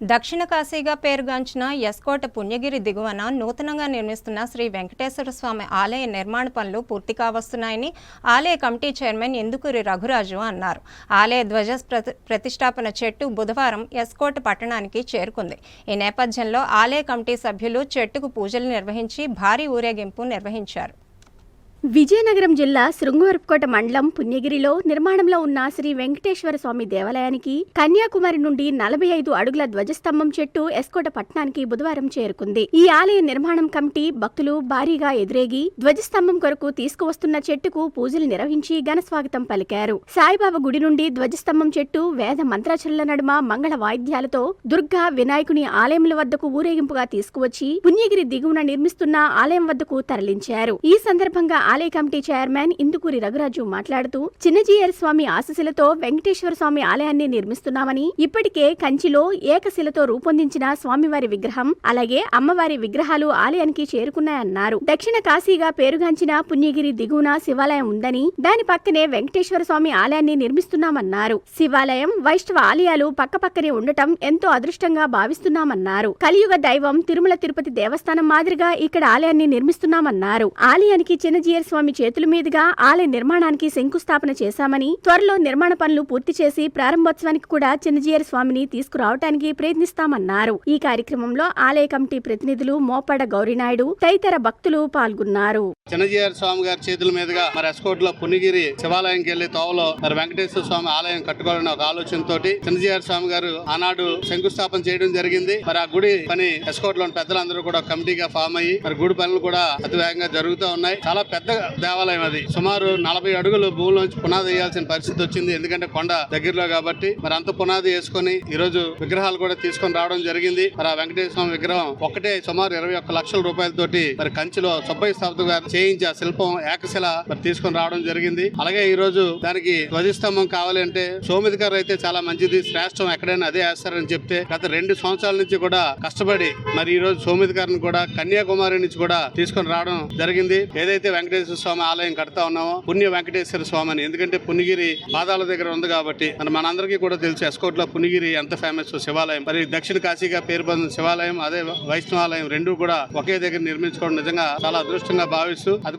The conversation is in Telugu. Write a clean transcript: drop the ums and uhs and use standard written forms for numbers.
దక్షిణ కాశీగా పేరుగాంచిన ఎస్కోట పుణ్యగిరి దిగువన నూతనంగా నిర్మిస్తున్న శ్రీ వెంకటేశ్వర స్వామి ఆలయ నిర్మాణ పనులు పూర్తి కావస్తున్నాయని ఆలయ కమిటీ చైర్మన్ ఇందుకూరి రఘురాజు అన్నారు. ఆలయ ధ్వజ ప్రతిష్టాపన చెట్టు బుధవారం ఎస్కోట పట్టణానికి చేరుకుంది. ఈ నేపథ్యంలో ఆలయ కమిటీ సభ్యులు చెట్టుకు పూజలు నిర్వహించి భారీ ఊరేగింపు నిర్వహించారు. విజయనగరం జిల్లా శృంగవరపుకోట మండలం పుణ్యగిరిలో నిర్మాణంలో ఉన్న శ్రీ వెంకటేశ్వర స్వామి దేవాలయానికి కన్యాకుమారి నుండి 45 అడుగుల ధ్వజస్తంభం చెట్టు ఎస్కోట పట్టణానికి బుధవారం చేరుకుంది. ఈ ఆలయ నిర్మాణం కమిటీ భక్తులు భారీగా ఎదురేగి ధ్వజస్తంభం కొరకు తీసుకువస్తున్న చెట్టుకు పూజలు నిర్వహించి ఘన స్వాగతం పలికారు. సాయిబాబా గుడి నుండి ధ్వజస్తంభం చెట్టు వేద మంత్రాచరణ నడుమ మంగళ వాయిద్యాలతో దుర్గా వినాయకుని ఆలయముల వద్దకు ఊరేగింపుగా తీసుకువచ్చి పుణ్యగిరి దిగువన నిర్మిస్తున్న ఆలయం వద్దకు తరలించారు. ఈ సందర్భంగా ఆలయ కమిటీ చైర్మన్ ఇందుకూరి రఘురాజు మాట్లాడుతూ చిన్నజీయర్ స్వామి ఆశీస్సులతో వెంకటేశ్వర స్వామి ఆలయాన్ని నిర్మిస్తున్నామని, ఇప్పటికే కంచిలో ఏకశిలతో రూపొందించిన స్వామివారి విగ్రహం అలాగే అమ్మవారి విగ్రహాలు ఆలయానికి చేరుకున్నాయన్నారు. దక్షిణ కాశీగా పేరుగాంచిన పుణ్యగిరి దిగువన శివాలయం ఉందని, దాని పక్కనే వెంకటేశ్వర స్వామి ఆలయాన్ని నిర్మిస్తున్నామన్నారు. శివాలయం వైష్ణవ ఆలయాలు పక్కపక్కనే ఉండటం ఎంతో అదృష్టంగా భావిస్తున్నామన్నారు. కలియుగ దైవం తిరుమల తిరుపతి దేవస్థానం మాదిరిగా ఇక్కడ ఆలయాన్ని నిర్మిస్తున్నామన్నారు. ఆలయానికి చిన్నజీయర్ స్వామి చేతుల మీదుగా ఆలయ నిర్మాణానికి శంకుస్థాపన చేశామని, త్వరలో నిర్మాణ పనులు పూర్తి చేసి ప్రారంభోత్సవానికి కూడా చిన్నజీయర్ స్వామిని తీసుకురావడానికి ప్రయత్నిస్తామన్నారు. ఈ కార్యక్రమంలో ఆలయ కమిటీ ప్రతినిధులు మోపడ గౌరీనాయుడు తదితర భక్తులు పాల్గొన్నారు. చిన్నజీయర్ స్వామి గారి చేతుల మీదుగా మరి ఎస్కోట్ లో పుణ్యగిరి శివాలయంకి వెళ్లి తోవలో మరి వెంకటేశ్వర స్వామి ఆలయం కట్టుకోవాలని ఒక ఆలోచనతో చిన్నజీయర్ స్వామి గారు ఆనాడు శంకుస్థాపన చేయడం జరిగింది. మరి ఆ గుడి పని ఎస్కోట్ లోని పెద్దలందరూ కూడా కమిటీగా ఫామ్ అయ్యి మరి గుడి పనులు కూడా అతి వేగంగా జరుగుతూ ఉన్నాయి. చాలా పెద్ద దేవాలయం అది. సుమారు 40 అడుగులు భూమిలోంచి పునాది వేయాల్సిన పరిస్థితి వచ్చింది. ఎందుకంటే కొండ దగ్గరలో కాబట్టి మరి అంత పునాది వేసుకుని ఈ రోజు విగ్రహాలు కూడా తీసుకొని రావడం జరిగింది. మరి ఆ వెంకటేశ్వర స్వామి విగ్రహం ఒకటే సుమారు 21 లక్షల రూపాయలతోటి మరి కంచిలో సుబ్బయ్య స్థాపతి గారు చేయించి ఆ శిల్పం ఏకశిల మరి తీసుకొని రావడం జరిగింది. అలాగే ఈ రోజు దానికి ధ్వజస్తంభం కావాలి అంటే సోమిదికర్ అయితే చాలా మంచిది, శ్రేష్టం, ఎక్కడైనా అదే వేస్తారని చెప్తే గత 2 సంవత్సరాల నుంచి కూడా కష్టపడి మరి ఈ రోజు సోమిదికర్ని కూడా కన్యాకుమారి నుంచి కూడా తీసుకొని రావడం జరిగింది. ఏదైతే వెంకటేశ్వర స్వామి ఆలయం కడతా ఉన్నామో పుణ్య వెంకటేశ్వర స్వామి అని, ఎందుకంటే పుణ్యగిరి పాదాల దగ్గర ఉంది కాబట్టి మనందరికీ కూడా తెలుసు ఎస్కోట్ లో పుణ్యగిరి ఎంత ఫేమస్ శివాలయం. మరి దక్షిణ కాశీగా పేరు పొందిన శివాలయం అదే వైష్ణవాలయం 2 కూడా ఒకే దగ్గర నిర్మించుకోవడం నిజంగా చాలా అదృష్టంగా భావిస్తూ అది